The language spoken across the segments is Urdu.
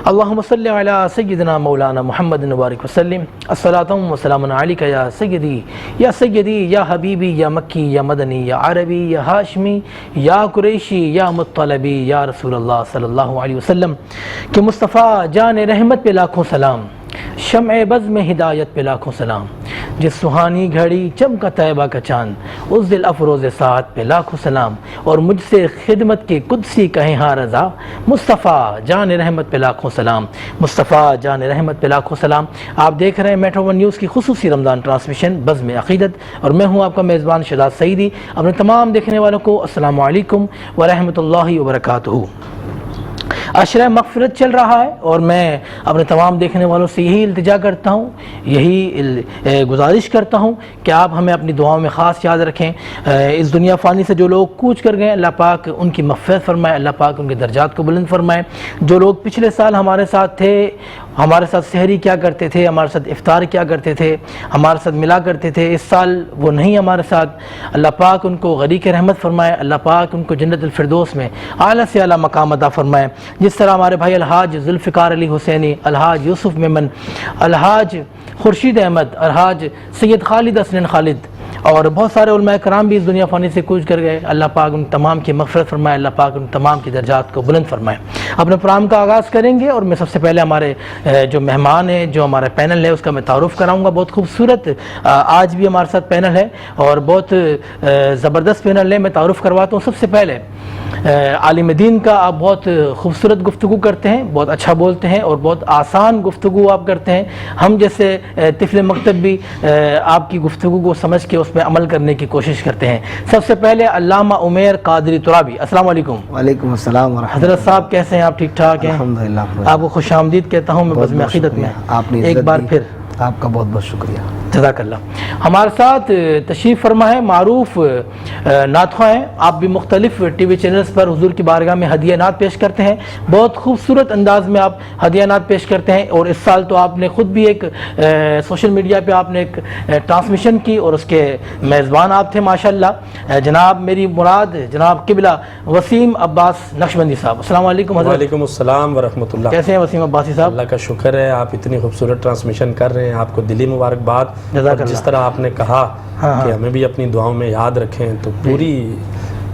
اللہم صلی علی سیدنا مولانا محمد مبارک وسلم الصلاۃ والسلام علیک یا سیدی یا حبیبی یا مکی یا مدنی یا عربی یا ہاشمی یا قریشی یا مطلبی یا رسول اللہ صلی اللہ علیہ وسلم کہ مصطفیٰ جان رحمت پہ لاکھوں سلام، شمع بز میں ہدایت پہ لاکھوں سلام، جس سہانی گھڑی چمکا طیبہ کا چاند اس دل افروز ساعت پہ لاکھوں سلام، اور مجھ سے خدمت کی قدسی کہیں ہاں رضا، مصطفیٰ جان رحمت پہ لاکھوں سلام، مصطفیٰ جان رحمت پہ لاکھوں سلام۔ آپ دیکھ رہے ہیں میٹرو ون نیوز کی خصوصی رمضان ٹرانسمیشن بزم عقیدت، اور میں ہوں آپ کا میزبان شہزاد سعیدی۔ اپنے تمام دیکھنے والوں کو السلام علیکم ورحمۃ اللہ وبرکاتہ۔ عشرہ مغفرت چل رہا ہے، اور میں اپنے تمام دیکھنے والوں سے یہی التجا کرتا ہوں، یہی گزارش کرتا ہوں کہ آپ ہمیں اپنی دعاؤں میں خاص یاد رکھیں۔ اس دنیا فانی سے جو لوگ کوچ کر گئے، اللہ پاک ان کی مغفرت فرمائے، اللہ پاک ان کے درجات کو بلند فرمائے۔ جو لوگ پچھلے سال ہمارے ساتھ تھے، ہمارے ساتھ سحری کیا کرتے تھے، ہمارے ساتھ افطار کیا کرتے تھے، ہمارے ساتھ ملا کرتے تھے، اس سال وہ نہیں ہمارے ساتھ، اللہ پاک ان کو غریق رحمت فرمائے، اللہ پاک ان کو جنت الفردوس میں اعلیٰ سے اعلیٰ مقام عطا فرمائے۔ جس طرح ہمارے بھائی الحاج ذوالفقار علی حسینی، الحاج یوسف میمن، الحاج خورشید احمد، الحاج سید خالد حسنین خالد اور بہت سارے علماء کرام بھی اس دنیا فانی سے کوچ کر گئے، اللہ پاک ان تمام کی مغفرت فرمائے، اللہ پاک ان تمام کی درجات کو بلند فرمائے۔ اپنے پروگرام کا آغاز کریں گے، اور میں سب سے پہلے ہمارے جو مہمان ہیں، جو ہمارا پینل ہے، اس کا میں تعارف کراؤں گا۔ بہت خوبصورت آج بھی ہمارے ساتھ پینل ہے، اور بہت زبردست پینل ہے۔ میں تعارف کرواتا ہوں سب سے پہلے عالم دین کا۔ آپ بہت خوبصورت گفتگو کرتے ہیں، بہت اچھا بولتے ہیں، اور بہت آسان گفتگو آپ کرتے ہیں۔ ہم جیسے طفل مکتب بھی آپ کی گفتگو کو سمجھ کے اس میں عمل کرنے کی کوشش کرتے ہیں۔ سب سے پہلے علامہ عمیر قادری ترابی، السلام علیکم۔ وعلیکم السلام ورحمۃ اللہ۔ حضرت صاحب کیسے ہیں؟ آپ ٹھیک ٹھاک ہیں؟ الحمدللہ۔ آپ کو خوش آمدید کہتا ہوں میں بزم عقیدت میں، آپ نے ایک بار پھر آپ کا بہت بہت شکریہ۔ جزاک اللہ۔ ہمارے ساتھ تشریف فرما ہے معروف نعت خواں ہیں، آپ بھی مختلف ٹی وی چینلز پر حضور کی بارگاہ میں ہدیہ نعت پیش کرتے ہیں، بہت خوبصورت انداز میں آپ ہدیہ نعت پیش کرتے ہیں، اور اس سال تو آپ نے خود بھی ایک سوشل میڈیا پہ آپ نے ایک ٹرانسمیشن کی، اور اس کے میزبان آپ تھے ماشاءاللہ، جناب میری مراد جناب قبلہ وسیم عباس نقشبندی صاحب۔ السلام علیکم حضرت۔ وعلیکم السلام ورحمۃ اللہ۔ کیسے ہیں وسیم عباسی صاحب؟ اللہ کا شکر ہے، آپ اتنی خوبصورت ٹرانسمیشن کر رہے ہیں، آپ کو دلی مبارکباد۔ جس طرح آپ نے کہا کہ ہمیں بھی اپنی دعاؤں میں یاد رکھیں، تو پوری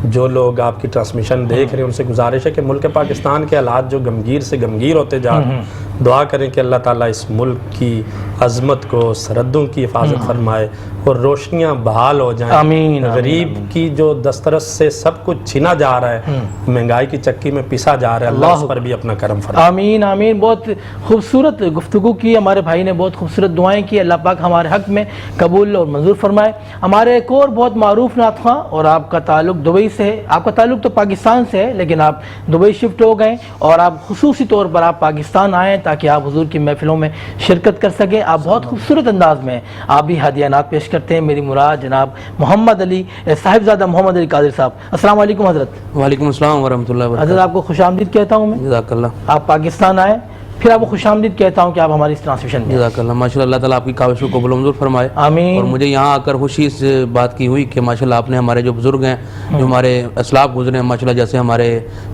جو لوگ آپ کی ٹرانسمیشن دیکھ رہے ہیں ان سے گزارش ہے کہ ملک پاکستان کے حالات جو گمگیر سے گمگیر ہوتے جا رہے ہیں، دعا کریں کہ اللہ تعالیٰ اس ملک کی عظمت کو، سرحدوں کی حفاظت فرمائے، اور روشنیاں بحال ہو جائیں۔ آمین۔ غریب کی جو دسترس سے سب کچھ چھینا جا رہا ہے، مہنگائی کی چکی میں پیسا جا رہا ہے، اللہ اس پر بھی اپنا کرم فرمائے۔ آمین آمین۔ بہت خوبصورت گفتگو کی، ہمارے بھائی نے بہت خوبصورت دعائیں کی، اللہ پاک ہمارے حق میں قبول اور منظور فرمائے۔ ہمارے ایک اور بہت معروف نعت خواں، اور آپ کا تعلق دبئی سے ہے، آپ کا تعلق تو پاکستان سے ہے لیکن آپ دبئی شفٹ ہو گئے، اور آپ خصوصی طور پر آپ پاکستان آئیں تاکہ آپ حضور کی محفلوں میں شرکت کر سکیں۔ آپ بہت خوبصورت انداز میں آپ بھی ہدیہ نعت پیش کرتے ہیں۔ میری مراد جناب محمد علی صاحبزادہ محمد علی قادری صاحب، السلام علیکم حضرت۔ وعلیکم السلام ورحمۃ اللہ وبرکاتہ۔ حضرت آپ کو خوش آمدید کہتا ہوں میں، جزاک اللہ۔ آپ پاکستان آئے، پھر آپ کو خوش آمدید کہتا ہوں کہ آپ ہماری اس ٹرانسمیشن میں۔ جزاک اللہ، ماشاء اللہ تعالیٰ آپ کی کاوشوں کو قبول و منظور فرمائے۔ آمین۔ اور مجھے یہاں آ کر خوشی اس بات کی ہوئی کہ ماشاءاللہ آپ نے ہمارے جو بزرگ ہیں، جو ہمارے اسلاف گزرے ہیں ماشاءاللہ، جیسے ہمارے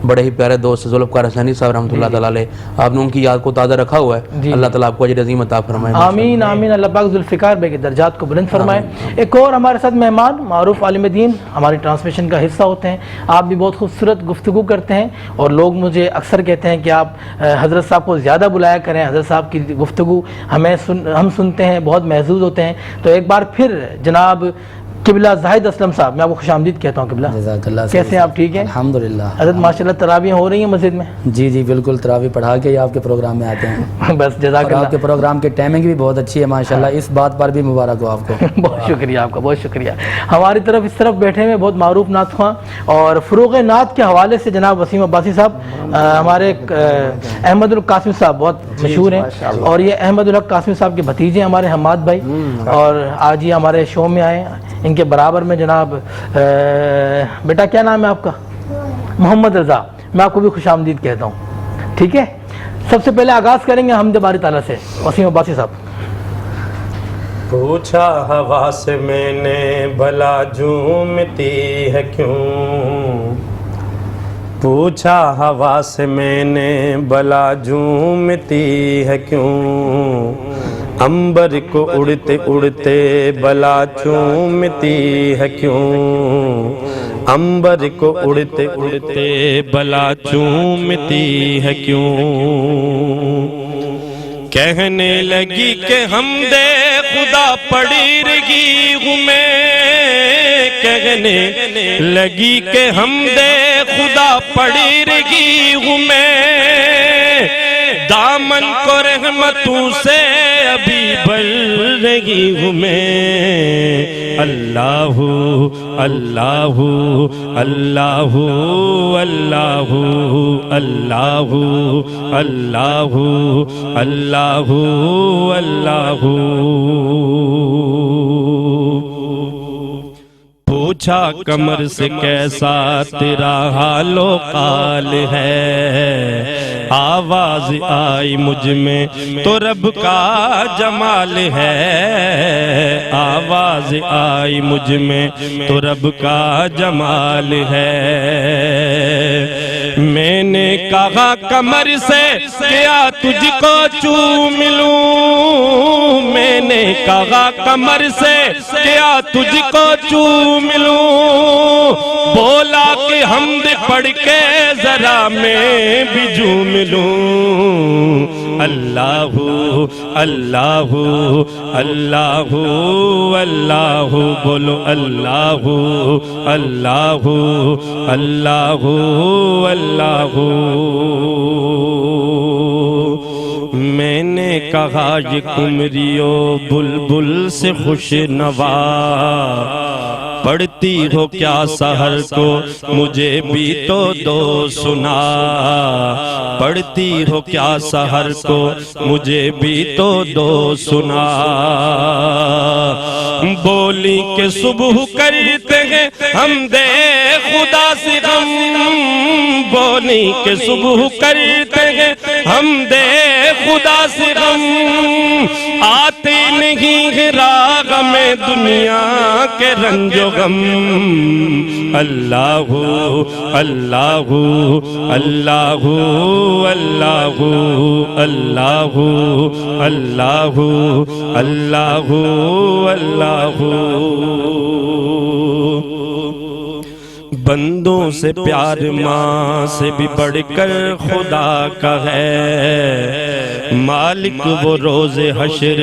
بڑے ہی پیارے دوست ذوالفقار حسینی صاحب رحمۃ اللہ تعالیٰ علیہ، آپ نے ان کی یاد کو تازہ رکھا ہوا ہے، اللہ تعالیٰ آپ کو اجر عظیم عطا فرمائے۔ آمین آمین۔ اللہ پاک ذوالفقار بھائی کے درجات کو بلند فرمائے۔ ایک اور ہمارے ساتھ مہمان معروف عالم دین ہماری ٹرانسمیشن کا حصہ ہوتے ہیں، آپ بھی بہت خوبصورت گفتگو کرتے ہیں، اور لوگ مجھے اکثر کہتے ہیں کہ آپ حضرت صاحب کو زیادہ بلایا کریں، حضرت صاحب کی گفتگو ہم سنتے ہیں، بہت محظوظ ہوتے ہیں۔ تو ایک بار پھر جناب قبلہ زاہد اسلم صاحب، میں آپ کو خوش آمدید کہتا ہوں قبلہ۔ جزاک اللہ۔ کیسے ہیں آپ؟ ٹھیک ہیں الحمدللہ۔ حضرت ماشاءاللہ تراویح ہو رہی ہیں مسجد میں؟ جی جی بالکل، تراویح پڑھا کے ہی آپ کے پروگرام میں آتے ہیں۔ بس جزاک اور آپ کے اللہ۔ پروگرام کی ٹائمنگ بھی بہت اچھی ہے ماشاءاللہ، اس بات پر بھی مبارک ہو آپ کو۔ بہت شکریہ آپ کا، بہت شکریہ۔ ہماری طرف اس طرف بیٹھے ہوئے بہت معروف نعت خواں، اور فروغ نعت کے حوالے سے جناب وسیم عباسی صاحب، ہمارے احمد الحق قاسمی صاحب بہت مشہور ہیں، اور یہ احمد الحق قاسمی صاحب کے بھتیجے ہمارے حماد بھائی، اور آج یہ ہمارے شو میں آئے۔ ان کے برابر میں جناب بیٹا کیا نام ہے آپ کا؟ محمد رضا، میں آپ کو بھی خوش آمدید کہتا ہوں، ٹھیک ہے؟ سب سے پہلے آغاز کریں گے حمد باری تعالیٰ سے، وسیم عباسی صاحب۔ پوچھا ہوا سے میں نے بھلا جھومتی ہے کیوں، پوچھا ہوا سے میں نے بلا جھومتی ہے کیوں، عنبر کو اڑتے اڑتے بلا چومتی ہے کیوں، عنبر کو اڑتے اڑتے بلا چومتی ہے کیوں، کہنے لگی کہ حمد خدا پڑی رہی ہوں میں، کہنے لگی کہ حمد خدا پڑی رہی ہوں میں، دامن کو رحمتوں سے ابھی بھر رہی ہوں میں، اللہ اللہ اللہ اللہ اللہ اللہ اللہ اللہ۔ پوچھا کمر سے کیسا تیرا حال و قال ہے، آواز آئی مجھ میں تو رب کا جمال ہے، آواز آئی مجھ میں تو رب کا جمال ہے، میں نے کہا کمر سے کیا تجھ کو چوم لوں، میں نے کہا کمر سے کیا تجھ کو چوم لوں، بولا کہ حمد پڑھ کے ذرا میں بھی جھوم لوں، اللہ اللہ اللہ اللہ بولو اللہ اللہ اللہ اللہ۔ میں نے کہا یہ قمریو بلبل سے خوش نوا، پڑھتی ہو کیا سحر کو مجھے بھی تو دو سنا، پڑھتی ہو کیا سحر کو مجھے بھی تو دو سنا، بولی کہ صبح کرتے ہیں حمد خدا سے غم، بولی کہ صبح کرتے ہیں حمد خدا سے غم، آتے نہیں ہے راغ میں دنیا کے رنج و غم، اللہ اللہ اللہ اللہ اللہ اللہ اللہ اللہ۔ بندوں سے پیار ماں سے بھی بڑھ کر خدا کا ہے، مالک وہ روز حشر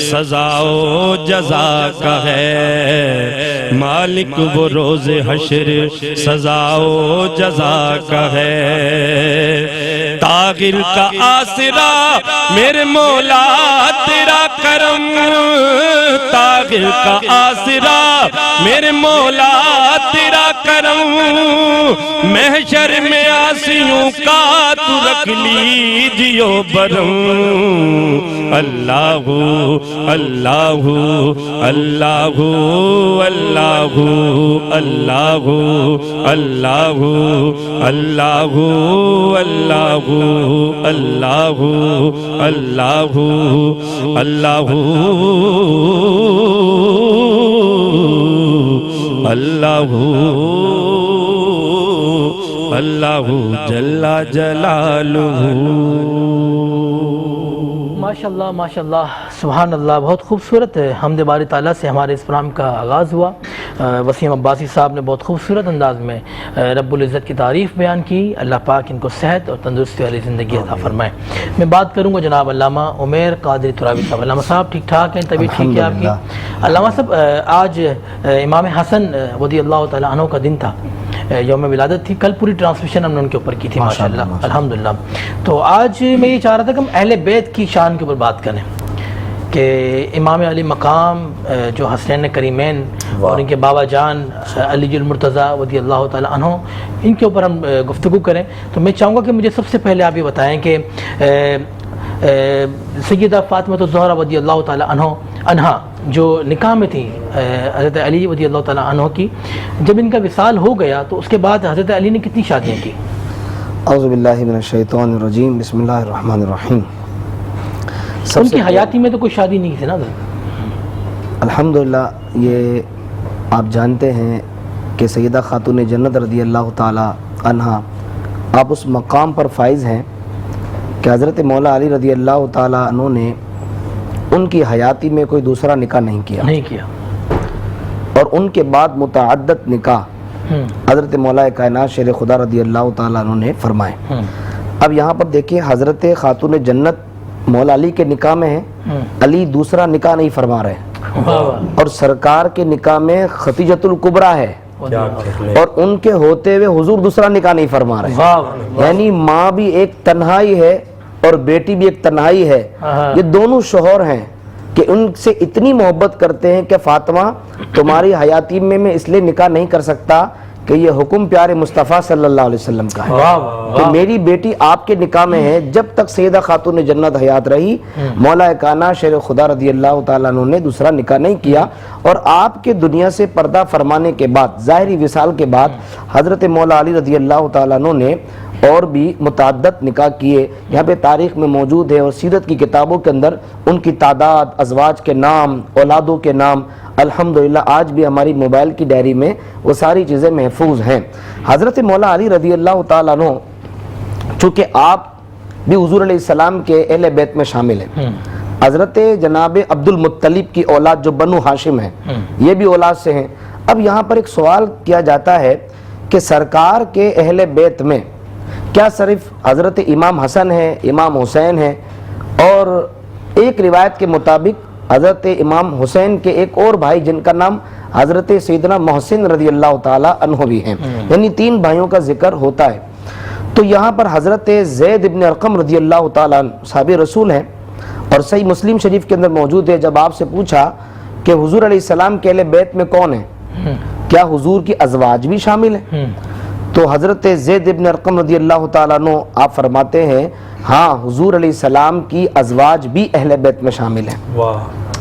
سزا و جزا کا ہے، مالک وہ روز حشر سزا و جزا کا ہے، طاغر کا آسرا میرے مولا تیرا کرم، طاغر کا آسرا میرے مولا تیرا کرم، محشر میں عاصیوں کا تو رکھ لیجیو برم، اللہ اللہ اللہ اللہ اللہ اللہ اللہ اللہ اللہ اللہ اللہ اللہ اللہ جل جلالہ۔ ماشاءاللہ ماشاءاللہ سبحان اللہ، بہت خوبصورت حمد باری تعالیٰ سے ہمارے اس پروگرام کا آغاز ہوا۔ وسیم عباسی صاحب نے بہت خوبصورت انداز میں رب العزت کی تعریف بیان کی، اللہ پاک ان کو صحت اور تندرستی والی زندگی عطا فرمائے۔ میں بات کروں گا جناب علامہ عمیر قادری تراوی صاحب۔ علامہ صاحب ٹھیک ٹھاک ہیں؟ طبیعت ٹھیک ہے آپ کی؟ علامہ صاحب آج امام حسن رضی اللہ تعالیٰ عنہ کا دن تھا، یوم ولادت تھی، کل پوری ٹرانسمیشن ہم نے ان کے اوپر کی تھی ماشاءاللہ الحمدللہ۔ تو آج میں یہ چاہ رہا تھا کہ ہم اہل بیت کی شان کے اوپر بات کریں کہ امام علی مقام جو حسنین کریمین اور ان کے بابا جان علی المرتضیٰ رضی اللہ تعالیٰ عنہ، ان کے اوپر ہم گفتگو کریں۔ تو میں چاہوں گا کہ مجھے سب سے پہلے آپ یہ بتائیں کہ سیدہ فاطمہ الزہرا رضی اللہ تعالیٰ عنہا جو نکاح میں تھی حضرت علی رضی اللہ تعالیٰ عنہ کی، جب ان کا وصال ہو گیا تو اس کے بعد حضرت علی نے کتنی شادیاں کی؟ اعوذ باللہ من الشیطان الرجیم، بسم اللہ الرحمن الرحیم۔ ان کی حیاتی میں تو کوئی شادی نہیں تھی نا؟ الحمدللہ یہ آپ جانتے ہیں کہ سیدہ خاتون جنت رضی اللہ تعالی عنہا آپ اس مقام پر فائز ہیں کہ حضرت مولا علی رضی اللہ تعالیٰ عنہ نے ان کی حیاتی میں کوئی دوسرا نکاح نہیں کیا اور ان کے بعد متعدد نکاح حضرت مولا کائنات شیر خدا رضی اللہ تعالیٰ عنہ نے فرمائے۔ اب یہاں پر دیکھیں حضرت خاتون جنت مولا علی کے نکاح میں ہیں، علی دوسرا نکاح نہیں فرما رہے، اور سرکار کے نکاح میں خدیجۃ الکبریٰ ہے اور ان کے ہوتے ہوئے حضور دوسرا نکاح نہیں فرما رہے، یعنی ماں بھی ایک تنہائی ہے اور بیٹی بھی ایک تنہائی ہے، یہ دونوں شوہر ہیں کہ ان سے اتنی محبت کرتے ہیں کہ فاطمہ تمہاری حیاتی میں اس لیے نکاح نہیں کر سکتا کہ یہ حکم پیارے مصطفیٰ صلی اللہ علیہ وسلم کا ہے، تو میری بیٹی آپ کے نکاح میں ہے۔ جب تک سیدہ خاتون جنت حیات رہی مولا کائنات شیر خدا رضی اللہ تعالیٰ عنہ نے دوسرا نکاح نہیں کیا، اور آپ کے دنیا سے پردہ فرمانے کے بعد ظاہری وصال کے بعد حضرت مولا علی رضی اللہ تعالیٰ عنہ نے اور بھی متعدد نکاح کیے، یہاں پہ تاریخ میں موجود ہے اور سیرت کی کتابوں کے اندر ان کی تعداد، ازواج کے نام، اولادوں کے نام الحمدللہ آج بھی ہماری موبائل کی ڈائری میں وہ ساری چیزیں محفوظ ہیں۔ حضرت مولا علی رضی اللہ تعالیٰ عنہ چونکہ آپ بھی حضور علیہ السلام کے اہل بیت میں شامل ہیں، حضرت جناب عبد المطلب کی اولاد جو بنو ہاشم ہیں یہ بھی اولاد سے ہیں۔ اب یہاں پر ایک سوال کیا جاتا ہے کہ سرکار کے اہل بیت میں کیا صرف حضرت امام حسن ہے، امام حسین ہے، اور ایک روایت کے مطابق حضرت امام حسین کے ایک اور بھائی جن کا نام حضرت سیدنا محسن رضی اللہ تعالی عنہ بھی ہیں، یعنی 3 بھائیوں کا ذکر ہوتا ہے۔ تو یہاں پر حضرت زید ابن ارقم رضی اللہ تعالیٰ عنہ صحابی رسول ہیں، اور صحیح مسلم شریف کے اندر موجود ہے جب آپ سے پوچھا کہ حضور علیہ السلام کے اہل بیت میں کون ہیں، کیا حضور کی ازواج بھی شامل ہیں، تو حضرت زید ابن ارقم رضی اللہ تعالیٰ عنہ آپ فرماتے ہیں ہاں حضور علیہ السلام کی ازواج بھی اہل بیت میں شامل ہیں،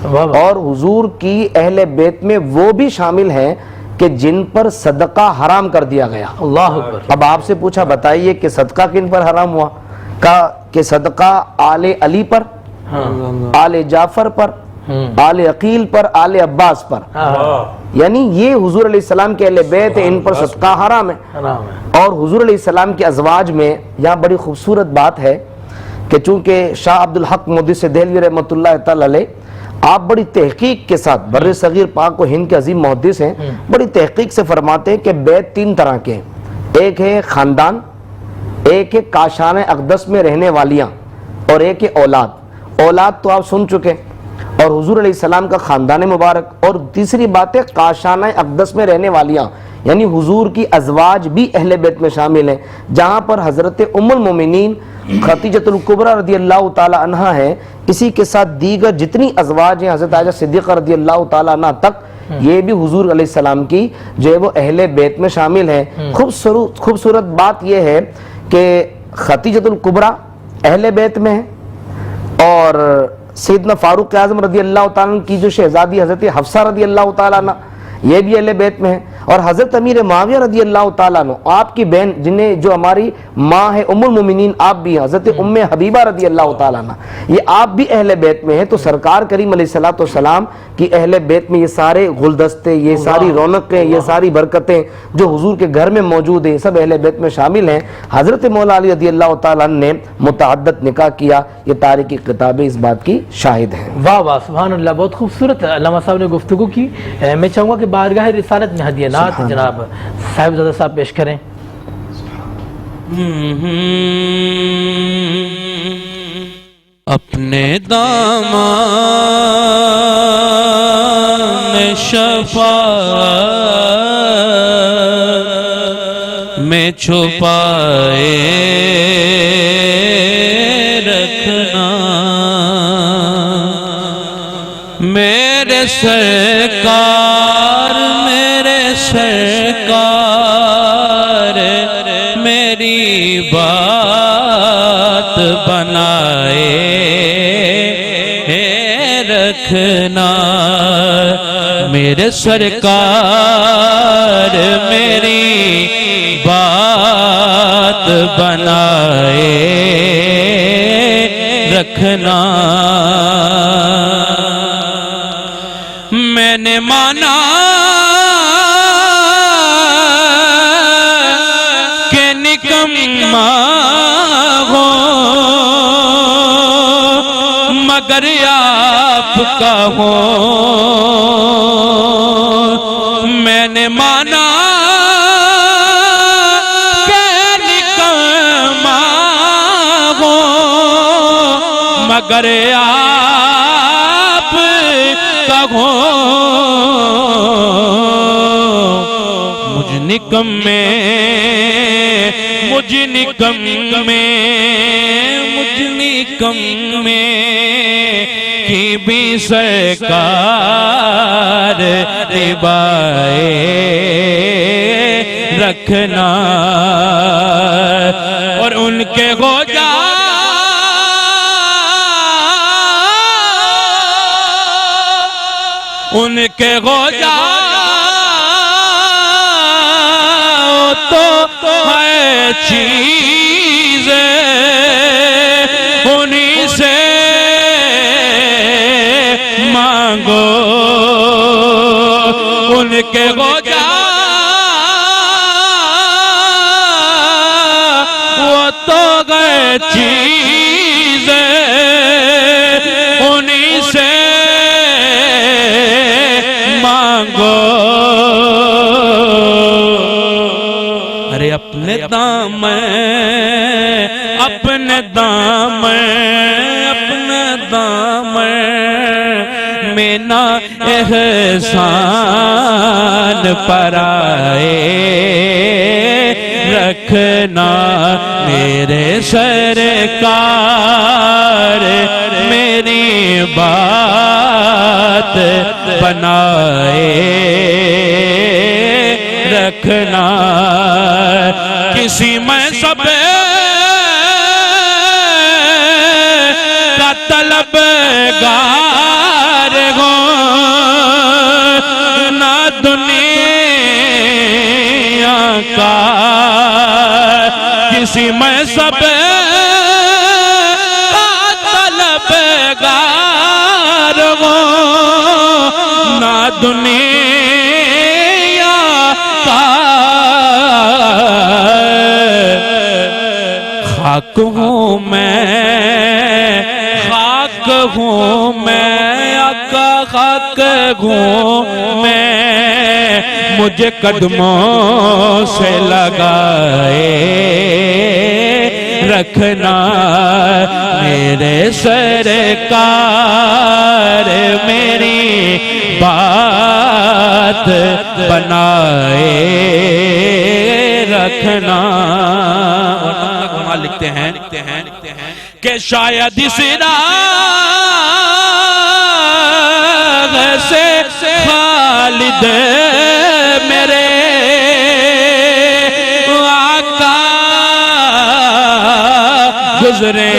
اور حضور کی اہل بیت میں وہ بھی شامل ہیں کہ جن پر صدقہ حرام کر دیا گیا۔ اللہ اکبر۔ اب آپ سے پوچھا بتائیے کہ صدقہ کن پر حرام ہوا، کہا کہ صدقہ آل علی پر، آل جعفر پر، آل عقیل پر، آل عباس پر، یعنی یہ حضور علیہ السلام کے اہل بیت ان پر صدقہ حرام ہے۔ اور حضور علیہ السلام کے ازواج میں یہاں بڑی خوبصورت بات ہے کہ چونکہ شاہ عبد الحق محدث دہلوی رحمۃ اللہ تعالی علیہ آپ بڑی تحقیق کے ساتھ بر صغیر پاک و ہند کے عظیم محدث ہیں، بڑی تحقیق سے فرماتے ہیں کہ بیت 3 طرح کے ہیں، ایک ہے خاندان، ایک ہے کاشان اقدس میں رہنے والیاں، اور ایک ہے اولاد۔ اولاد تو آپ سن چکے، اور حضور علیہ السلام کا خاندان مبارک، اور تیسری بات ہے کاشانہ اقدس میں رہنے والیاں، یعنی حضور کی ازواج بھی اہل بیت میں شامل ہیں، جہاں پر حضرت ام المومنین خدیجۃ الکبریٰ رضی اللہ تعالی عنہا ہے، اسی کے ساتھ دیگر جتنی ازواج ہیں حضرت عائشہ صدیقہ رضی اللہ تعالی عنہ تک یہ بھی حضور علیہ السلام کی جو ہے وہ اہل بیت میں شامل ہیں۔ خوبصورت بات یہ ہے کہ خدیجۃ الکبریٰ اہل بیت میں ہے، اور سیدنا فاروق اعظم رضی اللہ تعالیٰ عنہ کی جو شہزادی حضرت حفصہ رضی اللہ تعالیٰ عنہ یہ بھی اہل بیت میں ہے، اور حضرت امیر معاویہ رضی اللہ تعالیٰ عنہ آپ کی بہن جنہیں جو ہماری ماں ہے ام المومنین آپ بھی ہیں، حضرت ام حبیبہ رضی اللہ تعالیٰ عنہ یہ آپ بھی اہل بیت میں ہیں۔ تو سرکار کریم علیہ الصلوۃ والسلام کی اہل بیت میں یہ سارے گلدستے، یہ ساری رونقیں، یہ ساری برکتیں جو حضور کے گھر میں موجود ہیں سب اہل بیت میں شامل ہیں۔ حضرت مولا علی رضی اللہ تعالیٰ عنہ نے متعدد نکاح کیا، یہ تاریخی کتابیں اس بات کی شاہد ہیں۔ واہ واہ سبحان اللہ، بہت خوبصورت علامہ صاحب نے گفتگو کی۔ میں چاہوں گا کہ بارگاہ رسالت میں ہدیہ نعت جناب صاحبزادہ صاحب پیش کریں۔ اپنے دامن شفاعت میں چھپائے رکھنا میرے سرکار، میرے سرکار میری بات بنائے رکھنا، میرے سرکار میری بات بنائے رکھنا۔ میں نے مانا کہ نکما مگر آپ کا ہوں میں نے مانا کہ نکما ہوں مگر آپ کا ہوں مجھ نکمے کی بھی سرکار نبھائے رکھنا اور ان کے ہو جا ان کے ہو جا تو ہے چیزیں انہی سے مانگو ان کے ہو جا وہ تو گئے چیزیں انہی سے مانگو ارے اپنے دامن میں نہ احسان پرائے رکھنا میرے سرکار میری بات بنائے رکھنا کسی میں سب کا طلبگار ہو نہ دنیا کا کسی میں سب کا طلبگار ہو نہ دنیا کا خاک ہوں میں آقا خاک ہوں میں مجھے قدموں سے لگائے رکھنا میرے سرکار میری بات بنائے رکھنا اور کمال لکھتے ہیں کہ شاید اس راہ سے خالد میرے آقا گزرے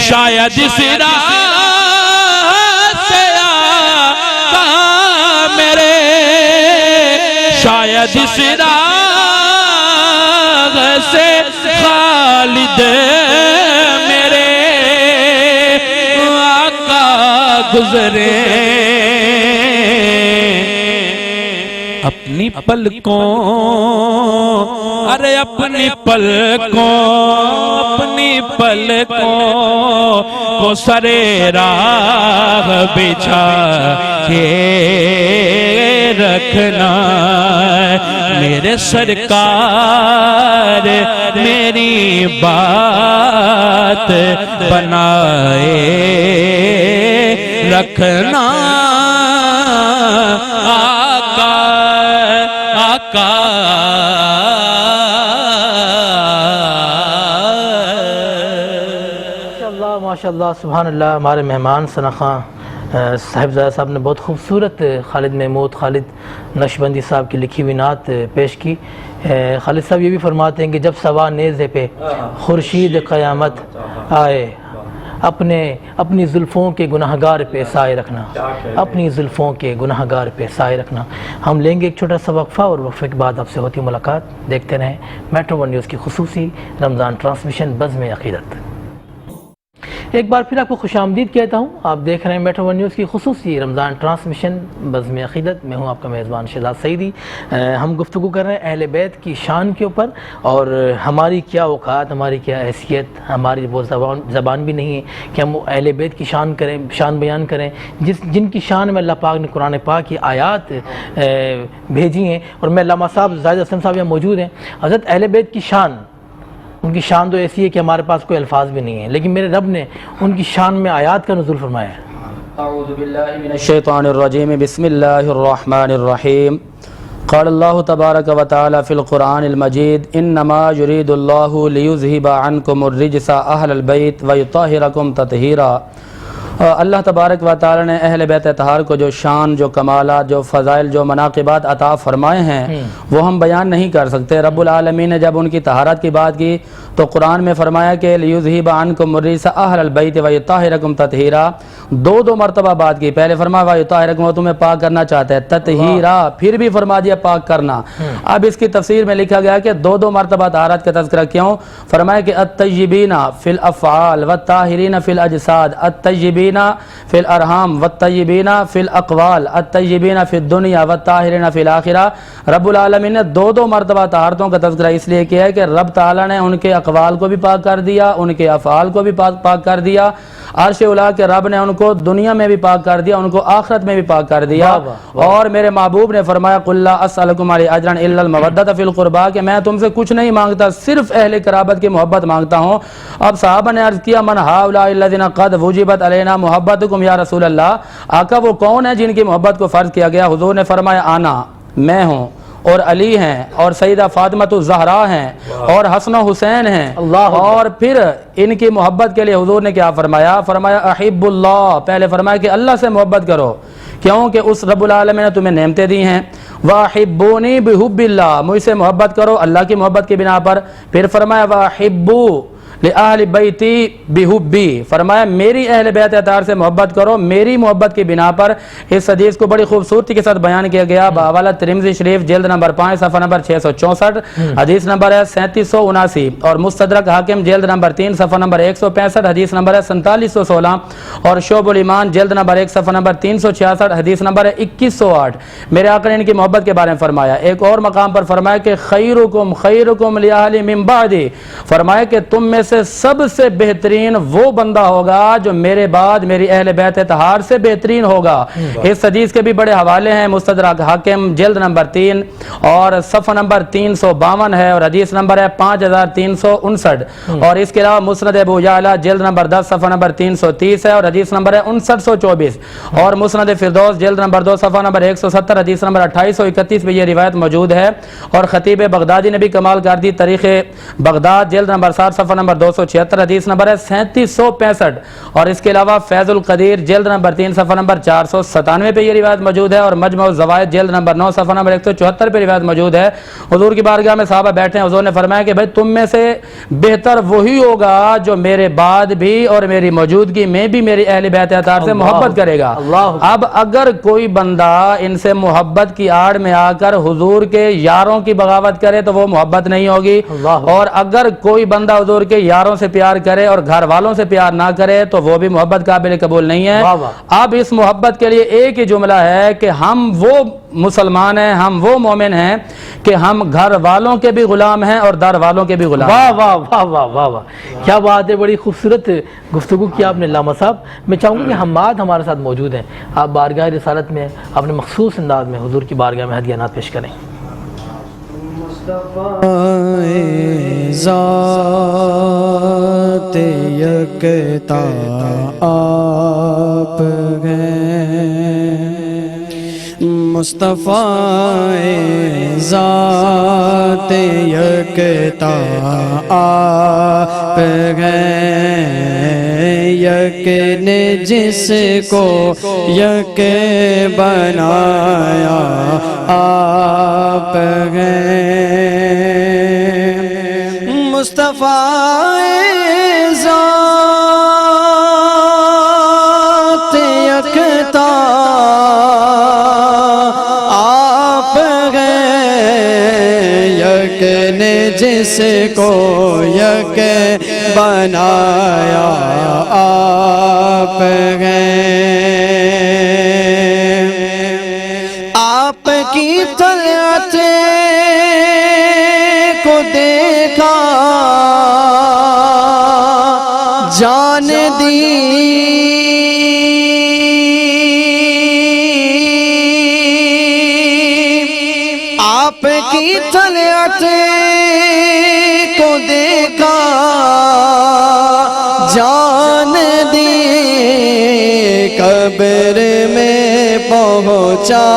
شاید اس راہ سے آقا میرے شاید اس راہ سے خالد میرے آقا گزرے اپنی پلکوں ارے اپنی پلکوں کو سرے راہ بچھا کے رکھنا میرے سرکار میری بات بنائے رکھنا آقا ماشاءاللہ سبحان اللہ ہمارے مہمان ثنا خان صاحبزادہ صاحب نے بہت خوبصورت خالد محمود خالد نقشبندی صاحب کی لکھی ہوئی نعت پیش کی خالد صاحب یہ بھی فرماتے ہیں کہ جب سوا نیزے پہ خورشید قیامت آئے اپنی زلفوں کے گناہگار پہ سائے رکھنا اپنی زلفوں کے گناہگار پہ سائے رکھنا ہم لیں گے ایک چھوٹا سا وقفہ اور وقفے کے بعد آپ سے ہوتی ملاقات دیکھتے رہیں میٹرو ون نیوز کی خصوصی رمضان ٹرانسمیشن بزم عقیدت ایک بار پھر آپ کو خوش آمدید کہتا ہوں. آپ دیکھ رہے ہیں میٹرو ون نیوز کی خصوصی رمضان ٹرانسمیشن بزم عقیدت. میں ہوں آپ کا میزبان شہزاد سعیدی. ہم گفتگو کر رہے ہیں اہل بیت کی شان کے اوپر اور ہماری کیا اوقات, ہماری کیا حیثیت, ہماری وہ زبان بھی نہیں ہے کہ ہم اہل بیت کی شان کریں, شان بیان کریں جن کی شان میں اللہ پاک نے قرآن پاک کی آیات بھیجی ہیں. اور میں علامہ صاحب زاہد اسلم صاحب یہاں موجود ہیں. حضرت اہل بیت کی شان, ان کی شان تو ایسی ہے کہ ہمارے پاس کوئی الفاظ بھی نہیں ہیں, لیکن میرے رب نے ان کی شان میں آیات کا نزول فرمایا ہے. اعوذ باللہ من الشیطان الرجیم بسم اللہ الرحمن الرحیم. قال اللہ تبارک و تعالی فی القرآن المجید انما یرید اللہ لیذہب عنکم الرجس اہل البیت ویطہرکم تطہیرا. اللہ تبارک و تعالی نے اہل بیت اطہار کو جو شان, جو کمالات, جو فضائل, جو مناقبات عطا فرمائے ہیں وہ ہم بیان نہیں کر سکتے. رب العالمین نے جب ان کی طہارت کی بات کی تو قرآن میں فرمایا کہ لیذہب عنکم الرجس اہل البیت ویطہرکم تطہیرا. دو مرتبہ بات کی. پہلے فرمایا ویطہرکم, وہ تمہیں پاک کرنا چاہتے ہیں, تطہیرا پھر بھی فرما دیا پاک کرنا. اب اس کی تفسیر میں لکھا گیا کہ دو مرتبہ طہارت کا تذکرہ کیوں فرمایا کہ الطیبین فی الافعال والطاہرین فی الاجساد, الطیبین فی الارحام والطیبین فی الاقوال, الطیبین فی الدنیا والطاہرین فی الاخرہ. رب العالمین نے دو مرتبہ طہارتوں کا تذکرہ اس لیے کیا ہے کہ رب تعالی نے ان کے اقوال کو بھی پاک کر دیا, ان کے افعال کو بھی پاک کر دیا. عرش اولا کے رب نے ان کو دنیا میں بھی پاک کر دیا, ان کو آخرت میں بھی پاک کر دیا. اور میرے محبوب نے فرمایا قل لا اسألکم علیہ اجرا الا المودۃ فی القربى, کہ میں تم سے کچھ نہیں مانگتا, صرف اہل قرابت کی محبت مانگتا ہوں. اب صحابہ نے عرض کیا من ہؤلاء الذین قد وجبت علینا محبتکم یا رسول اللہ, آقا وہ کون ہے جن کی محبت کو فرض کیا گیا؟ حضور نے فرمایا آنا, میں ہوں, اور علی ہیں, اور سیدہ فاطمۃ الزہرا ہیں, اور حسن و حسین ہیں. اور پھر ان کی محبت کے لیے حضور نے کیا فرمایا؟ فرمایا احب اللہ, پہلے فرمایا کہ اللہ سے محبت کرو کیونکہ اس رب العالمین نے تمہیں نعمتیں دی ہیں. واحبونی بحب اللہ, مجھ سے محبت کرو اللہ کی محبت کی بنا پر. پھر فرمایا واحبو لأہل بیتی بحبی, فرمایا میری اہل بیت اطہار سے محبت کرو میری محبت کی بنا پر. اس حدیث کو بڑی خوبصورتی کے ساتھ بیان کیا گیا بحوالہ ترمذی شریف جلد نمبر 5 صفحہ نمبر 664, حدیث نمبر ہے 3779, اور مستدرک حاکم جلد نمبر 3 صفحہ نمبر 165, حدیث نمبر ہے 4716, اور شعب الایمان جلد نمبر 1 صفحہ نمبر 366, حدیث نمبر ہے 2108. میرے آقا نے ان کی محبت کے بارے میں فرمایا. ایک اور مقام پر فرمایا کہ خیرکم لأہل من بعدی, فرمایا کہ تم میں سے سب سے بہترین وہ بندہ ہوگا جو میرے بعد میری اہل بیت اطہار سے بہترین ہوگا. اس حدیث کے بھی بڑے حوالے ہیں, مستدرک حاکم جلد نمبر 3 اور صفحہ نمبر 352 ہے, اور حدیث نمبر ہے 5359, اور اس کے علاوہ مسند ابو یعلا جلد نمبر 10 صفحہ نمبر 330 ہے, اور حدیث نمبر ہے 5924, اور مسند فردوس جلد نمبر 2 صفحہ نمبر 170, حدیث نمبر 2831 میں یہ روایت موجود ہے. اور خطیب بغدادی نے بھی کمال کر دی, تاریخ بغداد جلد نمبر 7 صفحہ نمبر 276, حدیث نمبر ہے 3765, اور اس کے علاوہ فیض القدیر جلد نمبر 3 صفحہ نمبر 497 پہ یہ روایت موجود ہے, اور مجمع الزوائد جلد نمبر 9 صفحہ نمبر 174 پہ روایت موجود ہے. حضور کی بارگاہ میں صحابہ بیٹھے ہیں, حضور نے فرمایا کہ بھائی تم میں سے بہتر وہی ہوگا جو میرے بعد بھی اور میری موجودگی میں بھی میری اہل بیت اطہار سے محبت کرے گا. اب اگر کوئی بندہ ان سے محبت کی آڑ میں آ کر حضور کے یاروں کی بغاوت کرے تو وہ محبت نہیں ہوگی, اور اگر کوئی بندہ حضور کے یاروں سے پیار کرے اور گھر والوں سے پیار نہ کرے تو وہ بھی محبت قابل قبول نہیں ہے. اب اس محبت کے لیے ایک ہی جملہ ہے کہ ہم وہ مسلمان ہیں, ہم وہ مومن ہیں کہ ہم گھر والوں کے بھی غلام ہیں اور در والوں کے بھی غلام. واہ واہ واہ واہ واہ واہ, کیا بات ہے, بڑی خوبصورت گفتگو کی آپ نے علامہ صاحب. میں چاہوں گا کہ حماد ہمارے ساتھ موجود ہیں, آپ بارگاہ رسالت میں اپنے مخصوص انداز میں حضور کی بارگاہ میں ہدیانات پیش کریں. ذات یکتا آپ ہیں, مصطفیٰ ذات یکتا آپ ہیں, یک نے جس کو یک بنایا آپ ہیں. مصطفیٰ ذات یکتا آپ ہیں, یک نے جس کو یک بنایا آپ ہیں، آپ کی طلعت کو دیکھا جان دی، آپ کی طلعت کو دیکھا جان دی، قبر میں پہنچا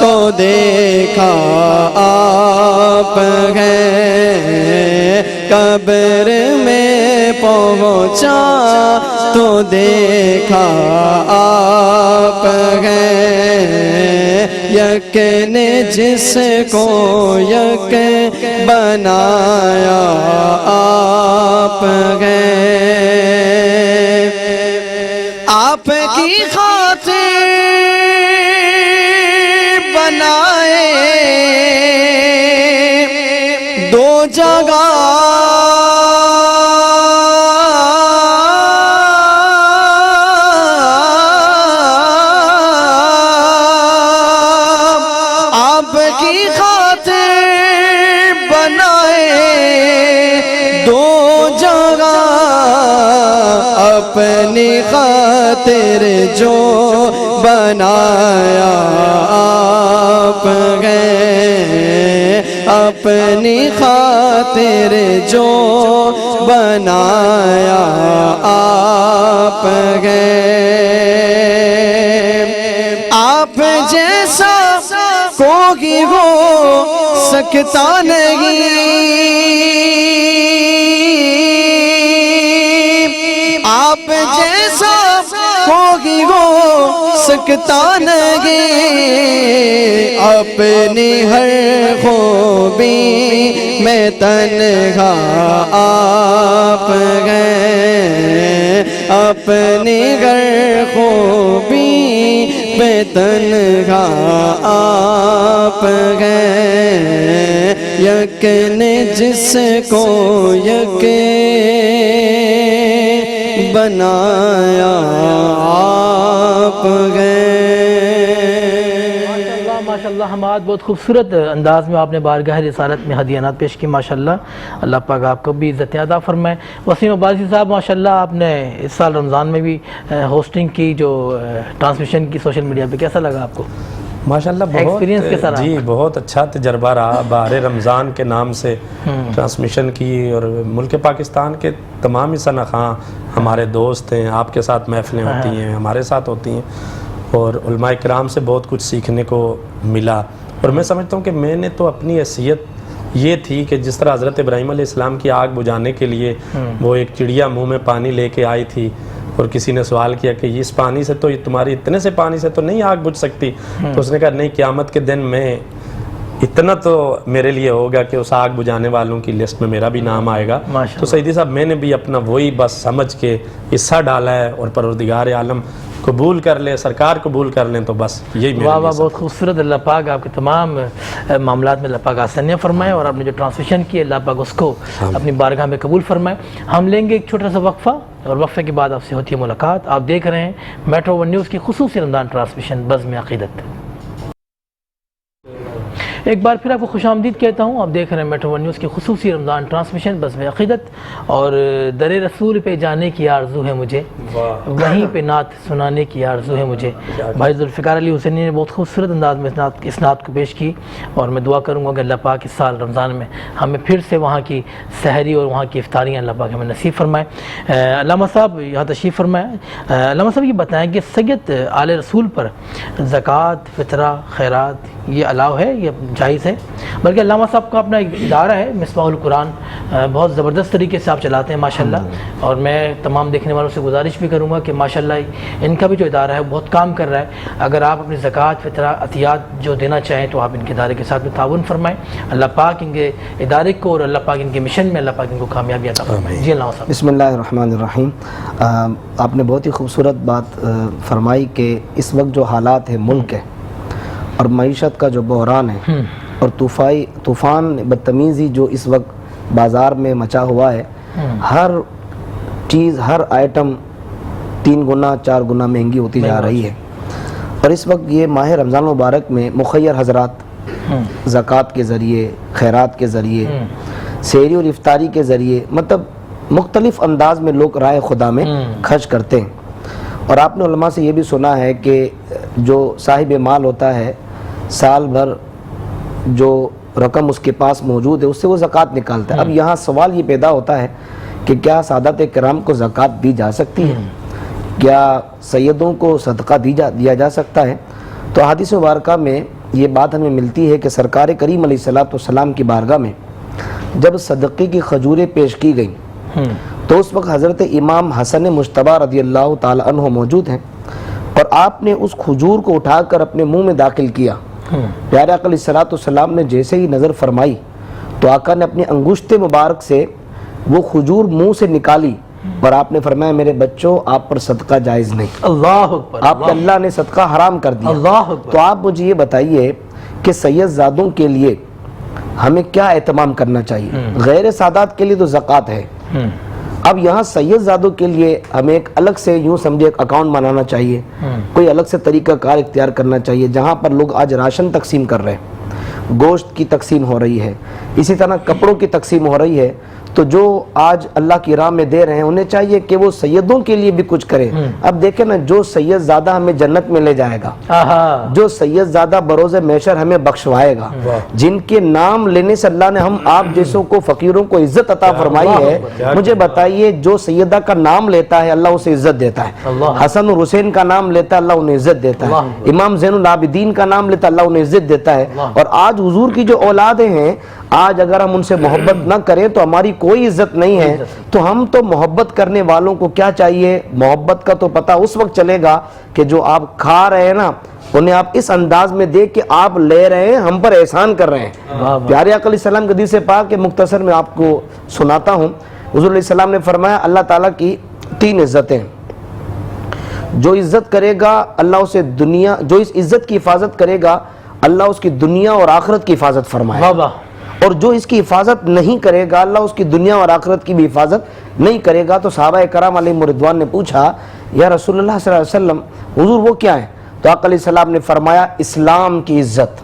تو دیکھا آپ ہیں، قبر میں پہنچا تو دیکھا آپ ہیں، یک نے جس کو یک بنایا آپ ہیں، آپ کی خاطر بنائے دو جگہ، آپ کی خاطر بنائے دو جگہ، اپنی خاطر جو بنایا آپ ہیں، اپنی خاطر جو بنایا آپ ہیں، آپ جیسا کوئی ہو سکتا نہیں، آپ جیسا کوئی ہو سکتا نہیں، اپنی ہر خوبی میں تنہا آپ ہیں، اپنی ہر خوبی میں تنہا آپ ہیں، یک نے جس کو یک بنایا آپ ہیں۔ ماشاءاللہ حماد بہت خوبصورت انداز میں آپ نے بارگاہ رسالت میں ہدیانات پیش کی، ماشاءاللہ اللہ پاک آپ کو بھی عزت عطا فرمائے۔ وسیم عباسی صاحب ماشاءاللہ آپ نے اس سال رمضان میں بھی ہوسٹنگ کی، جو ٹرانسمیشن کی سوشل میڈیا پہ، کیسا لگا آپ کو؟ ماشاءاللہ بہت جی بہت اچھا تجربہ رہا، بہار رمضان کے نام سے ٹرانسمیشن کی، اور ملک پاکستان کے تمام ہی صنعاء ہمارے دوست ہیں، آپ کے ساتھ محفلیں ہوتی ہیں، ہمارے ساتھ ہوتی ہیں، اور علماء کرام سے بہت کچھ سیکھنے کو ملا۔ اور میں سمجھتا ہوں کہ میں نے تو اپنی حیثیت یہ تھی کہ جس طرح حضرت ابراہیم علیہ السلام کی آگ بجھانے کے لیے وہ ایک چڑیا منہ میں پانی لے کے آئی تھی، اور کسی نے سوال کیا کہ اس پانی سے تو تمہاری اتنے سے پانی سے تو نہیں آگ بجھ سکتی، تو اس نے کہا نہیں، قیامت کے دن میں اتنا تو میرے لیے ہوگا کہ اس آگ بجھانے والوں کی لسٹ میں میرا بھی نام آئے گا۔ تو سیدی صاحب میں نے بھی اپنا وہی بس سمجھ کے حصہ ڈالا ہے، اور پروردگار عالم قبول کر لے، سرکار قبول کر لیں، تو بس یہی میرے لیے۔ بہت خوبصورت، اللہ پاک آپ کے تمام معاملات میں اللہ پاک آسانیاں فرمائے، اور آپ نے جو ٹرانسمیشن کی اللہ پاک اس کو اپنی بارگاہ میں قبول فرمائے۔ ہم لیں گے ایک چھوٹا سا وقفہ، اور وقفے کے بعد آپ سے ہوتی ہے ملاقات۔ آپ دیکھ رہے ہیں میٹرو ون نیوز کی خصوصی رمضان ٹرانسمیشن بزم عقیدت۔ ایک بار پھر آپ کو خوش آمدید کہتا ہوں، آپ دیکھ رہے ہیں میٹرو ون نیوز کی خصوصی رمضان ٹرانسمیشن بزم عقیدت، اور در رسول پہ جانے کی آرزو ہے مجھے، وہیں پہ نعت سنانے کی آرزو ہے مجھے۔ بھائی ذوالفقار علی حسینی نے بہت خوبصورت انداز میں اس نعت کو پیش کی، اور میں دعا کروں گا کہ اللہ پاک اس سال رمضان میں ہمیں پھر سے وہاں کی سحری اور وہاں کی افطاریاں اللہ پاک ہمیں نصیب فرمائے۔ علامہ صاحب یہاں تشریف فرمائے۔ علامہ صاحب یہ بتائیں کہ سید آل رسول پر زکوٰۃ، فطرہ، خیرات یہ الاؤ ہے، یہ جائز ہے؟ بلکہ علامہ صاحب کا اپنا ایک ادارہ ہے مصباح القرآن، بہت زبردست طریقے سے آپ چلاتے ہیں ماشاءاللہ، اور میں تمام دیکھنے والوں سے گزارش بھی کروں گا کہ ماشاءاللہ ان کا بھی جو ادارہ ہے بہت کام کر رہا ہے۔ اگر آپ اپنی زکوٰۃ، فطرہ، عطیات جو دینا چاہیں تو آپ ان کے ادارے کے ساتھ میں تعاون فرمائیں۔ اللہ پاک ان کے ادارے کو اور اللہ پاک ان کے مشن میں اللہ پاک ان کو کامیابی عطا فرمائے۔ جی علامہ صاحب۔ بسم اللہ الرحمن الرحیم۔ آپ نے بہت ہی خوبصورت بات فرمائی کہ اس وقت جو حالات ہے ملک ہے اور معیشت کا جو بحران ہے، اور طوفان بدتمیزی جو اس وقت بازار میں مچا ہوا ہے، ہر چیز، ہر آئٹم 3 گنا 4 گنا مہنگی ہوتی جا رہی ہے۔ اور اس وقت یہ ماہ رمضان مبارک میں مخیر حضرات زکوٰۃ کے ذریعے، خیرات کے ذریعے، سحری اور افطاری کے ذریعے، مطلب مختلف انداز میں لوگ رائے خدا میں خرچ کرتے ہیں۔ اور آپ نے علماء سے یہ بھی سنا ہے کہ جو صاحب مال ہوتا ہے، سال بھر جو رقم اس کے پاس موجود ہے اس سے وہ زکوٰۃ نکالتا ہے۔ اب یہاں سوال یہ پیدا ہوتا ہے کہ کیا سادات کرام کو زکوٰۃ دی جا سکتی ہے؟ کیا سیدوں کو صدقہ دیا جا سکتا ہے؟ تو حدیث مبارکہ میں یہ بات ہمیں ملتی ہے کہ سرکار کریم علیہ السلام کی بارگاہ میں جب صدقے کی کھجوریں پیش کی گئیں تو اس وقت حضرت امام حسن مجتبیٰ رضی اللہ تعالی عنہ موجود ہیں، اور آپ نے اس کھجور کو اٹھا کر اپنے منہ میں داخل کیا۔ پیارے آقا علیہ السلام نے جیسے ہی نظر فرمائی تو آقا نے اپنی انگشت مبارک سے وہ کھجور منہ سے نکالی اور آپ نے فرمایا میرے بچوں آپ پر صدقہ جائز نہیں، اللہ اکبر، آپ پہ اللہ نے صدقہ حرام کر دیا۔ اللہ اکبر۔ تو آپ مجھے یہ بتائیے کہ سید زادوں کے لیے ہمیں کیا اہتمام کرنا چاہیے؟ غیر سادات کے لیے تو زکوٰۃ ہے، اب یہاں سید زادوں کے لیے ہمیں ایک الگ سے یوں سمجھے ایک اکاؤنٹ بنانا چاہیے، کوئی الگ سے طریقہ کار اختیار کرنا چاہیے۔ جہاں پر لوگ آج راشن تقسیم کر رہے ہیں، گوشت کی تقسیم ہو رہی ہے، اسی طرح کپڑوں کی تقسیم ہو رہی ہے، تو جو آج اللہ کی راہ میں دے رہے ہیں انہیں چاہیے کہ وہ سیدوں کے لیے بھی کچھ کریں۔ اب دیکھیں نا، جو سید زادہ ہمیں جنت میں لے جائے گا، جو سید زادہ بروز محشر ہمیں بخشوائے گا، جن کے نام لینے سے اللہ نے ہم آپ جیسوں کو فقیروں کو عزت عطا فرمائی ہے، مجھے بتائیے جو سیدہ کا نام لیتا ہے اللہ اسے عزت دیتا ہے، حسن اور حسین کا نام لیتا ہے اللہ انہیں عزت دیتا ہے، امام زین العابدین کا نام لیتا ہے اللہ انہیں عزت دیتا ہے۔ اور آج حضور کی جو اولادیں ہیں، آج اگر ہم ان سے محبت نہ کریں تو ہماری کوئی عزت نہیں ہے۔ تو ہم تو محبت کرنے والوں کو کیا چاہیے؟ محبت کا تو پتہ اس وقت چلے گا کہ جو آپ کھا رہے ہیں نا انہیں آپ اس انداز میں دیکھ کہ آپ لے رہے ہیں، ہم پر احسان کر رہے ہیں۔ پیارے آقا علیہ السلام کی حدیث پاک کے مختصر میں آپ کو سناتا ہوں۔ حضور علیہ السلام نے فرمایا اللہ تعالیٰ کی 3 عزتیں، جو عزت کرے گا اللہ اسے دنیا، جو اس عزت کی حفاظت کرے گا اللہ اس کی دنیا اور آخرت کی حفاظت فرمائے، اور جو اس کی حفاظت نہیں کرے گا اللہ اس کی دنیا اور آخرت کی بھی حفاظت نہیں کرے گا۔ تو صحابہ کرام علیہم رضوان نے پوچھا یا رسول اللہ صلی اللہ علیہ وسلم حضور وہ کیا ہے؟ تو آقا علیہ السلام نے فرمایا اسلام کی عزت،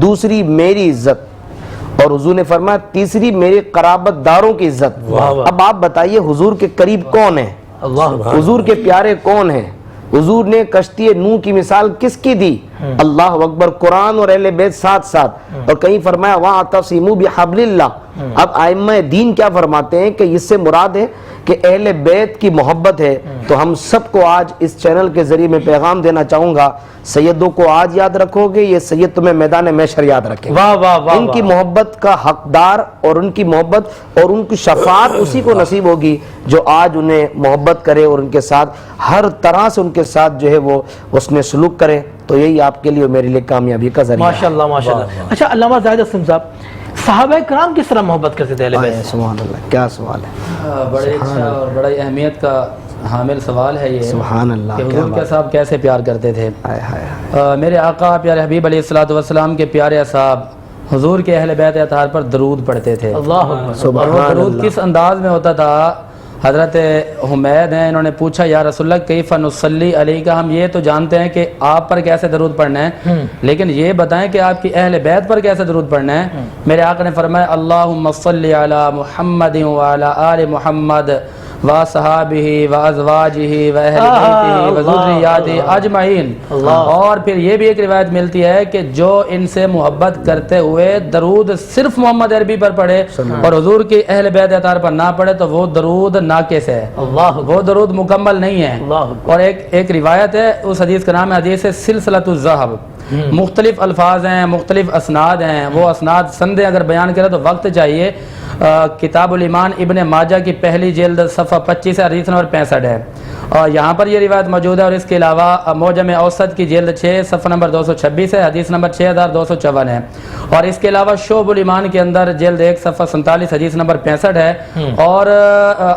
دوسری میری عزت، اور حضور نے فرمایا تیسری میرے قرابت داروں کی عزت۔ اب آپ بتائیے حضور کے قریب کون ہیں؟ حضور کے پیارے کون ہیں؟ حضور نے کشتی نوح کی مثال کس کی دی؟ اللہ اکبر، قرآن اور اہل بیت ساتھ ساتھ، اور کہیں فرمایا وَاعْتَصِمُوا بِحَبْلِ اللَّهِ۔ اب ائمہ دین کیا فرماتے ہیں کہ اس سے مراد ہے کہ اہل بیت کی محبت ہے۔ تو ہم سب کو آج اس چینل کے ذریعے میں پیغام دینا چاہوں گا، سیدوں کو آج یاد رکھو گے، یہ سید تمہیں میدان محشر یاد رکھیں۔ ان کی محبت کا حقدار اور ان کی محبت اور ان کی شفاعت اسی کو نصیب ہوگی جو آج انہیں محبت کرے اور ان کے ساتھ ہر طرح سے ان کے ساتھ جو ہے وہ اس نے سلوک کرے۔ تو یہی آپ کے لیے اور میرے لیے کامیابی کا ذریعہ ہے۔ ماشاءاللہ ماشاءاللہ۔ اچھا علامہ زاہد اسلم صاحب، صحابہ کرام کس طرح محبت کرتے تھے اہل بیت؟ سبحان اللہ، کیا سوال ہے، بڑے اچھا اور بڑی اہمیت کا حامل سوال ہے یہ، سبحان اللہ، کہ حضور کے صاحب کیسے پیار کرتے تھے۔ میرے آقا پیارے حبیب علیہ السلام کے پیارے اصحاب حضور کے اہل بیت اطہار پر درود پڑھتے تھے۔ اللہ اکبر۔ اور وہ درود کس انداز میں ہوتا تھا؟ حضرت حمید ہیں، انہوں نے پوچھا یا رسول اللہ کیف نصلی علیک، ہم یہ تو جانتے ہیں کہ آپ پر کیسے درود پڑھنا ہے، لیکن یہ بتائیں کہ آپ کی اہل بیت پر کیسے درود پڑھنا ہے۔ میرے آقا نے فرمایا اللہم صلی علی محمد وعلی آل محمد وصحابہ وازواجہ واہل بیتہ وذریاتہ اجمعین۔ اور پھر یہ بھی ایک روایت ملتی ہے کہ جو ان سے محبت کرتے ہوئے درود صرف محمد عربی پر پڑھے اور حضور کی اہل بیت اطہار پر نہ پڑھے تو وہ درود ناقص ہے، وہ درود مکمل نہیں ہے۔ اور ایک روایت ہے، اس حدیث کا نام ہے حدیث سلسلۃ الذہب، مختلف الفاظ ہیں، مختلف اسناد ہیں، وہ اسناد سندیں اگر بیان کرے تو وقت چاہیے۔ کتاب الایمان ابن ماجہ کی پہلی جلد صفحہ 25 ہے، حدیث نمبر 65 ہے، اور یہاں پر یہ روایت موجود ہے. اور اس کے علاوہ معجم اوسط کی جلد 6 صفحہ نمبر 226 ہے، حدیث نمبر 6254 ہے. اور اس کے علاوہ شعب الایمان کے اندر جلد 1 صفحہ 47 حدیث نمبر 65 ہے. اور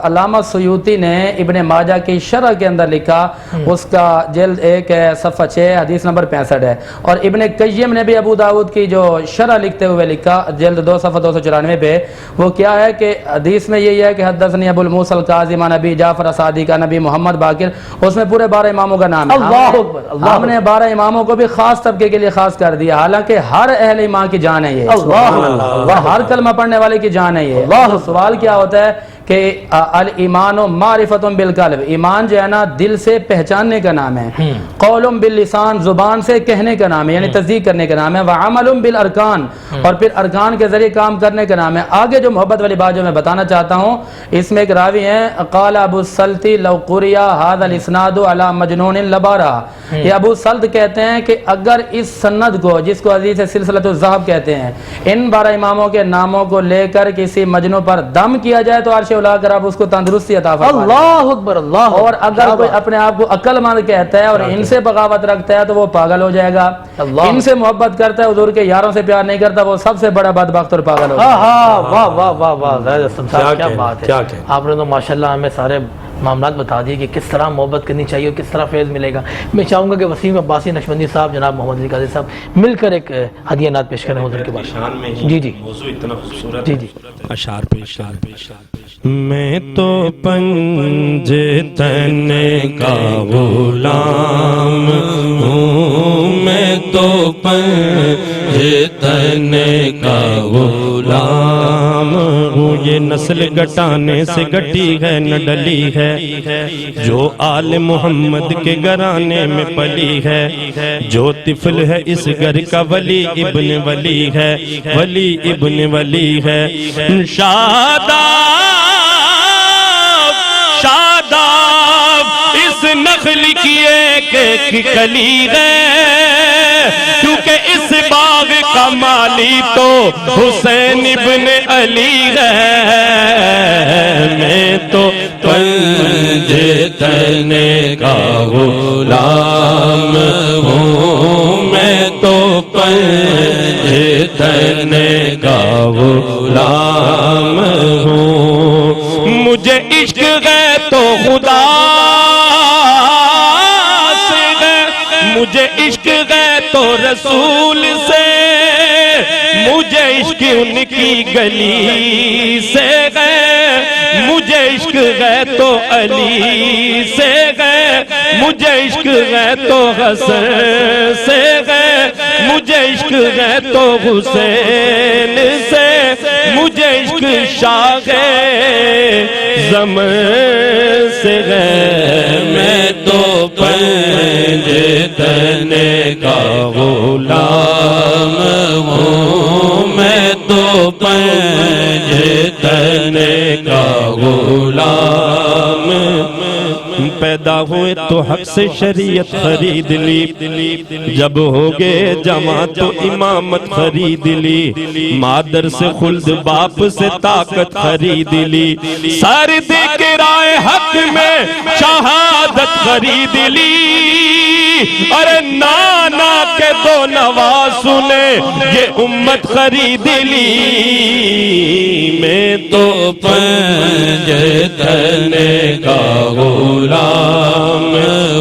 علامہ سیوطی نے ابن ماجہ کی شرح کے اندر لکھا، اس کا جلد 1 ہے صفحہ 6 حدیث نمبر 65 ہے. اور ابن قیم نے بھی ابو داؤد کی جو شرح لکھتے ہوئے لکھا جلد 2 صفحہ 294 پہ، وہ کیا ہے کہ حدیث میں یہی ہے کہ حدثنی ابو الموصی الکاظم عن ابی جعفر الصادق عن ابی محمد باقر، اس میں پورے 12 اماموں کا نام ہے. اللہ اکبر، اللہ ہم نے 12 اماموں کو بھی خاص طبقے کے لیے خاص کر دیا، حالانکہ ہر اہل ایمان کی جان ہے یہ، ہر کلمہ پڑھنے والے کی جان ہے یہ. سوال کیا ہوتا ہے کہ الایمان معرفت بالقلب، ایمان جو ہے نا دل سے پہچاننے کا نام ہے، قول باللسان زبان سے کہنے کا نام ہے یعنی تصدیق کرنے کا نام ہے، وعمل بالارکان اور پھر ارکان کے ذریعے کام کرنے کا نام ہے. آگے جو محبت والی بات جو میں بتانا چاہتا ہوں، اس میں ایک راوی ہیں قال ابو السلطی لو قرئ هذا الاسناد على مجنون لبارا، یہ ابو سلط کہتے ہیں کہ اگر اس سند کو، جس کو حدیث سلسلۃ الذہب کہتے ہیں، ان 12 اماموں کے ناموں کو لے کر کسی مجنون پر دم کیا جائے تو عرش اولا کر آپ اس کو تندرستی عطا فرمائے. اللہ اکبر، اللہ. اور اگر کوئی اپنے آپ کو عقل مند کہتا ہے اور ان سے بغاوت رکھتا ہے تو وہ پاگل ہو جائے گا. ان سے محبت کرتا ہے، حضور کے یاروں سے پیار نہیں کرتا، وہ سب سے بڑا بدبخت اور پاگل ہو جائے گا. واہ واہ واہ واہ، زاہد اسلم صاحب کیا بات ہے. آپ نے تو ماشاءاللہ ہمیں سارے معاملات بتا دیے کہ کس طرح محبت کرنی چاہیے اور کس طرح فیض ملے گا. میں چاہوں گا کہ وسیم عباسی نقشبندی صاحب، جناب محمد علی قادری صاحب مل کر ایک ہدیہ نعت پیش کریں حضور کے بارے. جی جی موضوع اتنا خوبصورت. جی جی. اشعار میں تو پنجتن کا غلام ہوں، میں تو پنجتن کا غلام ہوں، یہ نسل گٹانے سے گٹی ہے نہ ڈلی ہے، جو آل محمد کے گھرانے میں پلی ہے، جو طفل ہے اس گھر کا ولی ابن ولی ہے، ولی ابن ولی ہے. شاداب اس نخل کی ایک کلی ہے، کیونکہ اس باغ کا مالی تو حسین ابن علی ہے. میں تو پنجتن کا غلام ہوں، میں تو پنجتن کا غلام ہوں. مجھے عشق ہے تو خدا سے ہے، مجھے عشق ہے تو رسول سے، مجھے عشق ان کی گلی سے ہے، مجھے عشق ہے تو علی سے ہے، مجھے عشق ہے تو حسن سے ہے، مجھے عشق ہے تو حسین سے، مجھے عشق شاہ زمن سے ہے. میں تو پنجتن کا غلام ہوں، میں تو پنجتن کا غلام. پیدا ہوئے تو حق سے شریعت خرید لی، جب ہو گئے جمع تو امامت خرید لی، مادر سے خلد باپ سے طاقت خرید لی، سر دے کے رائے حق میں شہادت خرید لی. ارے نانا کے دو نواز نے یہ امت خرید لی. میں تو پنجتن کا غلام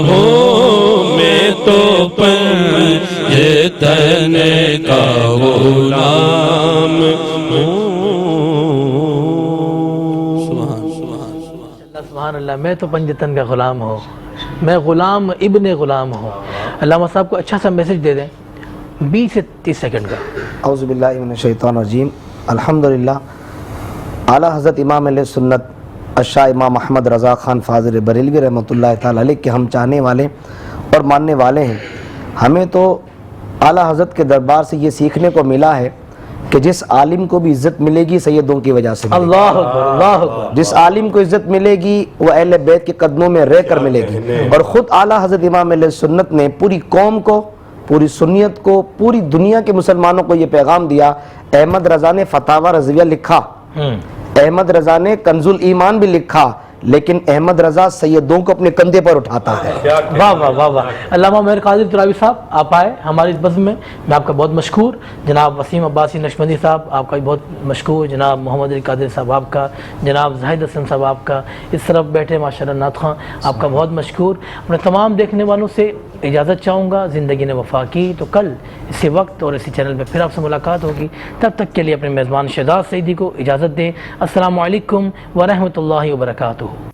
ہوں، میں تو پنجتن کا غلام ہوں. سبحان اللہ. میں تو پنجتن کا غلام ہوں، میں غلام ابن غلام ہوں. علامہ صاحب کو اچھا سا میسج دے دیں 20 سے 30 سیکنڈ کا. اعوذ باللہ من الشیطان الرجیم. الحمدللہ اعلیٰ حضرت امام علیہ سنت الشاہ امام احمد رضا خان فاضل بریلوی رحمۃ اللہ تعالی علیہ کے ہم چاہنے والے اور ماننے والے ہیں. ہمیں تو اعلیٰ حضرت کے دربار سے یہ سیکھنے کو ملا ہے کہ جس عالم کو بھی عزت ملے گی سیدوں کی وجہ سے. اللہ اکبر، اللہ اکبر. جس عالم کو عزت ملے گی وہ اہل بیت کے قدموں میں رہ کر ملے گی. اور خود اعلیٰ حضرت امام علیہ سنت نے پوری قوم کو، پوری سنیت کو، پوری دنیا کے مسلمانوں کو یہ پیغام دیا. احمد رضا نے فتاوی رضویہ لکھا احمد رضا نے کنز الایمان بھی لکھا، لیکن احمد رضا سیدوں کو اپنے کندھے پر اٹھاتا ہے۔ واہ واہ واہ واہ۔ علامہ مہر قادری تراوی صاحب آپ آئے ہماری اس بزم میں آپ کا بہت مشکور۔ جناب وسیم عباسی نقشبندی صاحب آپ کا بھی بہت مشکور۔ جناب محمد علی قادری صاحب آپ کا، جناب زاہد حسن صاحب آپ کا، اس طرف بیٹھے ماشاءاللہ نعت خواں آپ کا بہت مشکور۔ اپنے تمام دیکھنے والوں سے اجازت چاہوں گا، زندگی نے وفا کی تو کل اسی وقت اور اسی چینل پہ پھر آپ سے ملاقات ہوگی۔ تب تک کے لیے اپنے میزبان شہزاد سعیدی کو اجازت دیں۔ السلام علیکم ورحمۃ اللہ وبرکاتہ۔